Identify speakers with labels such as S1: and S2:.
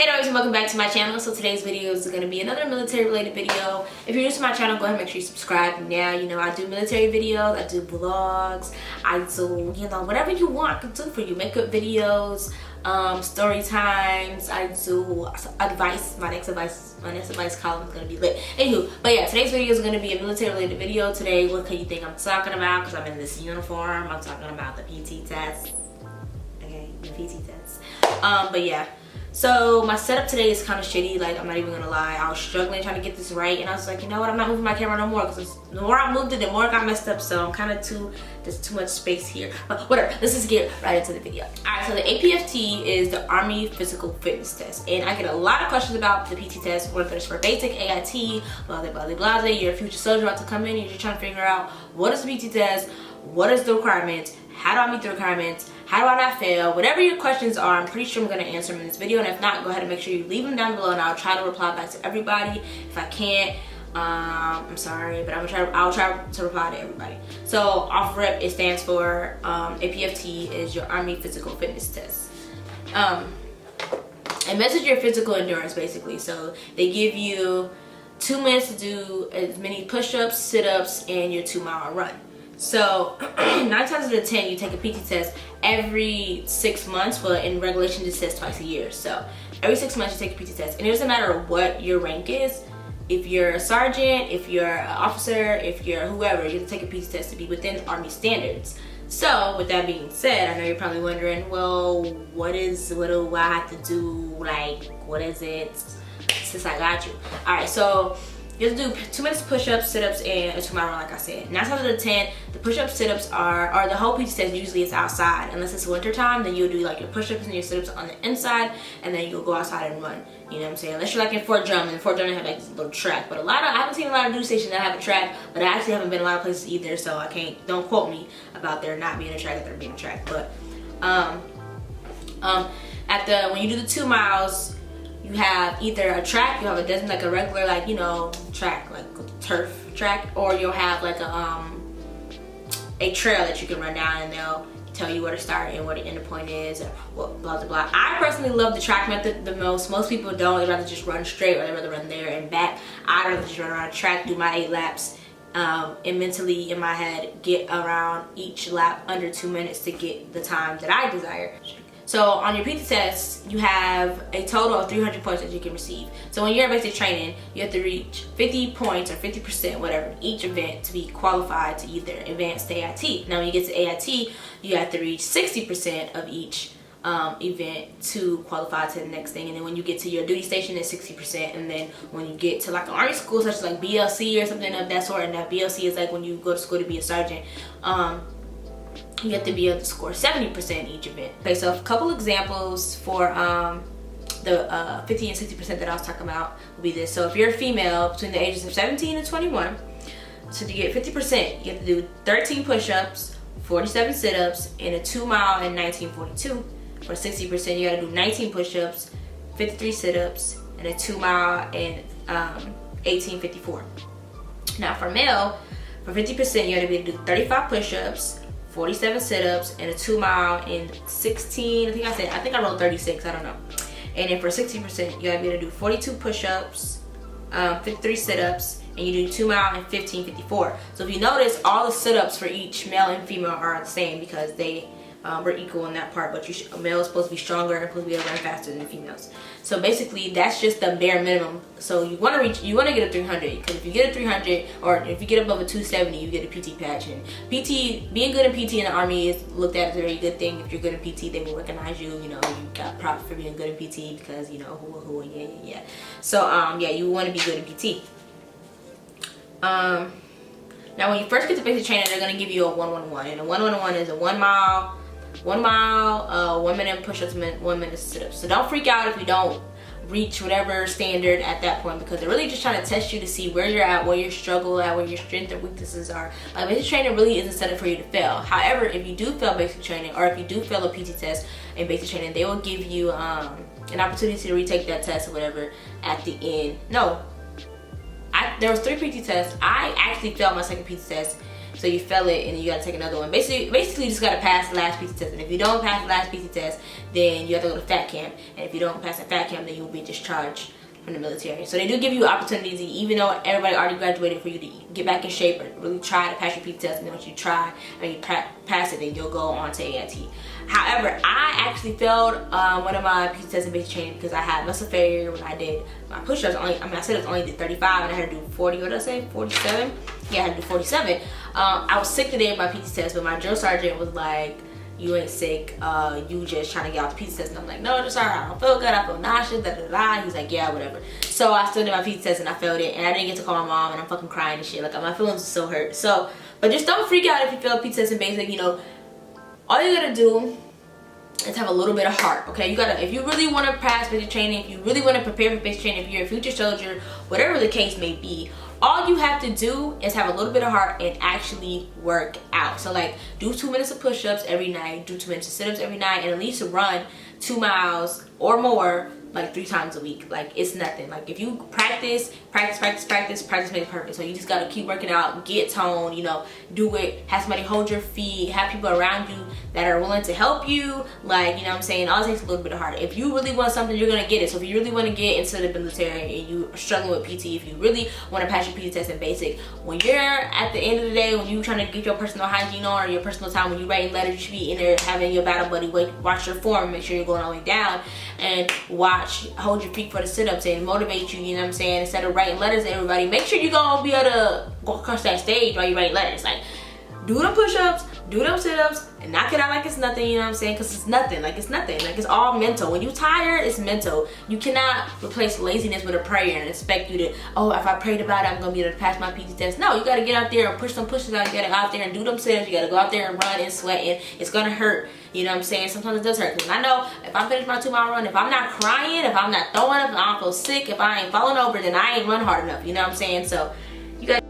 S1: Hey guys, and welcome back to my channel. So today's video is going to be another military related video. If you're new to my channel, go ahead and make sure you subscribe now. You know, I do military videos, I do vlogs, I do, you know, whatever you want I can do for you. Makeup videos, story times, I do advice. My next advice column is going to be lit. Anywho, but yeah, today's video is going to be a military related video. Today, what can you think I'm talking about? Because I'm in this uniform. I'm talking about the PT test. Okay, the PT test. But yeah. So my setup today is kind of shitty, like I'm not even gonna lie. I was struggling trying to get this right, and I was like, you know what, I'm not moving my camera no more, because the more I moved it, the more it got messed up. So I'm kind of there's too much space here, but whatever. Let's just get right into the video. Alright, so the Apft is the Army Physical Fitness Test, and I get a lot of questions about the PT test, whether it's for basic, AIT, blah blah blah blah. You're a future soldier about to come in, you're just trying to figure out what is the PT test, what is the requirements, how do I meet the requirements, how do I not fail? Whatever your questions are, I'm pretty sure I'm going to answer them in this video. And if not, go ahead and make sure you leave them down below, and I'll try to reply back to everybody. If I can't, I'm sorry, but I'll try to reply to everybody. So off rip, it stands for Apft is your Army Physical Fitness Test. It measures your physical endurance basically. So they give you 2 minutes to do as many push-ups, sit-ups, and your 2-mile run. So 9 times out of 10, you take a PT test every 6 months. Well, in regulation, it says twice a year. So every 6 months, you take a PT test, and it doesn't matter what your rank is. If you're a sergeant, if you're an officer, if you're whoever, you have to take a PT test to be within Army standards. So with that being said, I know you're probably wondering, well, what do I have to do? Like, what is it? Since I got you. All right, so you have to do 2 minutes of push-ups, sit-ups, and a 2-mile run, like I said. 9 times out of 10, the push-ups, sit-ups or the whole PT test usually is outside. Unless it's winter time, then you'll do like your push-ups and your sit-ups on the inside, and then you'll go outside and run. You know what I'm saying? Unless you're like in Fort Drum, and Fort Drum they have like this little track. But I haven't seen a lot of news stations that have a track, but I actually haven't been a lot of places either, so I can't, don't quote me about there not being a track, if there being a track. But when you do the 2 miles, you have either a track, you have a designated, like a regular, like, you know, track, like turf track, or you'll have like a trail that you can run down, and they'll tell you where to start and where the end point is, or what, blah blah blah. I personally love the track method the most. Most people don't. They'd rather just run straight, or they'd rather run there and back. I'd rather just run around a track, do my 8 laps, and mentally in my head get around each lap under 2 minutes to get the time that I desire. So on your PT test, you have a total of 300 points that you can receive. So when you're in basic training, you have to reach 50 points or 50%, whatever, each event to be qualified to either advance to AIT. Now when you get to AIT, you have to reach 60% of each event to qualify to the next thing. And then when you get to your duty station, it's 60%. And then when you get to like an Army school, such as like BLC or something of that sort, and that BLC is like when you go to school to be a sergeant, you have to be able to score 70% each event. Okay, so a couple examples for the 50 and 60% that I was talking about will be this. So if you're a female between the ages of 17 and 21, so to get 50%, you have to do 13 push-ups, 47 sit-ups, and a 2-mile in 1942. For 60%, you gotta do 19 push-ups, 53 sit-ups, and a 2-mile in 1854. Now for male, for 50%, you gotta be able to do 35 push-ups, 47 sit-ups, and a 2-mile in 16, I think I wrote 36, I don't know. And then for 60%, you gotta be able to do 42 push-ups, 53 sit-ups, and you do 2-mile in 1554. So if you notice, all the sit-ups for each male and female are the same, because they were equal in that part, but a male is supposed to be stronger and supposed to be able to run faster than females. So basically, that's just the bare minimum. So you want to get a 300, because if you get a 300, or if you get above a 270, you get a PT patch. And being good in PT in the Army is looked at as a very good thing. If you're good in PT, they will recognize you. You know, you got props for being good in PT, because you know who, yeah. So yeah, you want to be good in PT. Now when you first get to basic training, they're gonna give you a 1-1-1, and a 1-1-1 is a 1 mile, 1 minute push-ups, 1 minute sit-ups. So don't freak out if you don't reach whatever standard at that point, because they're really just trying to test you to see where you're at, where your struggle at, where your strengths and weaknesses are. Like, basic training really isn't set up for you to fail. However, if you do fail basic training, or if you do fail a PT test in basic training, they will give you an opportunity to retake that test or whatever at the end. No, there was 3 PT tests. I actually failed my second PT test, So you fail it and you gotta take another one. Basically you just gotta pass the last PT test. And if you don't pass the last PT test, then you have to go to fat camp. And if you don't pass the fat camp, then you'll be discharged from the military. So they do give you opportunities, even though everybody already graduated, for you to get back in shape or really try to pass your PT test. And then once you try and you pass it, then you'll go on to AIT. However, I actually failed one of my PT tests in basic training because I had muscle failure when I did my push-ups. I said it only did 35 and I had to do 40, what did I say, 47? Yeah, I had to do 47. I was sick today of my PT test, but my drill sergeant was like, you ain't sick, you just trying to get off the PT test. And I'm like, no, just alright, I don't feel good, I feel nauseous, da da da. He's like, yeah, whatever. So I still did my PT test and I failed it, and I didn't get to call my mom, and I'm fucking crying and shit. Like, my feelings are so hurt. So, but just don't freak out if you fail a PT test in basic. You know, all you gotta do is have a little bit of heart, okay? You gotta, if you really want to pass basic training, if you really want to prepare for basic training, if you're a future soldier, whatever the case may be, all you have to do is have a little bit of heart and actually work out. So like, do 2 minutes of push-ups every night, do 2 minutes of sit-ups every night, and at least run 2 miles or more like 3 times a week. Like, it's nothing. Like, if you practice makes perfect. So you just gotta keep working out, get toned, you know, do it, have somebody hold your feet, have people around you that are willing to help you. Like, you know what I'm saying, all it takes a little bit of heart. If you really want something, you're gonna get it. So if you really want to get into the military and you are struggling with PT, if you really want to pass your PT test in basic, when you're at the end of the day, when you're trying to get your personal hygiene on, or your personal time, when you're writing letters, you should be in there having your battle buddy watch your form, make sure you're going all the way down, and hold your feet for the sit-ups and motivate you, you know what I'm saying? Instead of writing letters to everybody, make sure you're gonna be able to go across that stage while you write letters. Like, do the push-ups, do them sit-ups, and knock it out like it's nothing, you know what I'm saying? Because it's nothing, like it's nothing. Like, it's all mental. When you're tired, it's mental. You cannot replace laziness with a prayer and expect you to, oh, if I prayed about it, I'm gonna be able to pass my PT test. No, you gotta get out there and push some pushes out. You gotta go out there and do them sit-ups. You gotta go out there and run and sweat, and it's gonna hurt. You know what I'm saying? Sometimes it does hurt. Because I know if I finish my 2-mile run, if I'm not crying, if I'm not throwing up, if I don't feel sick, if I ain't falling over, then I ain't run hard enough. You know what I'm saying? So, you guys.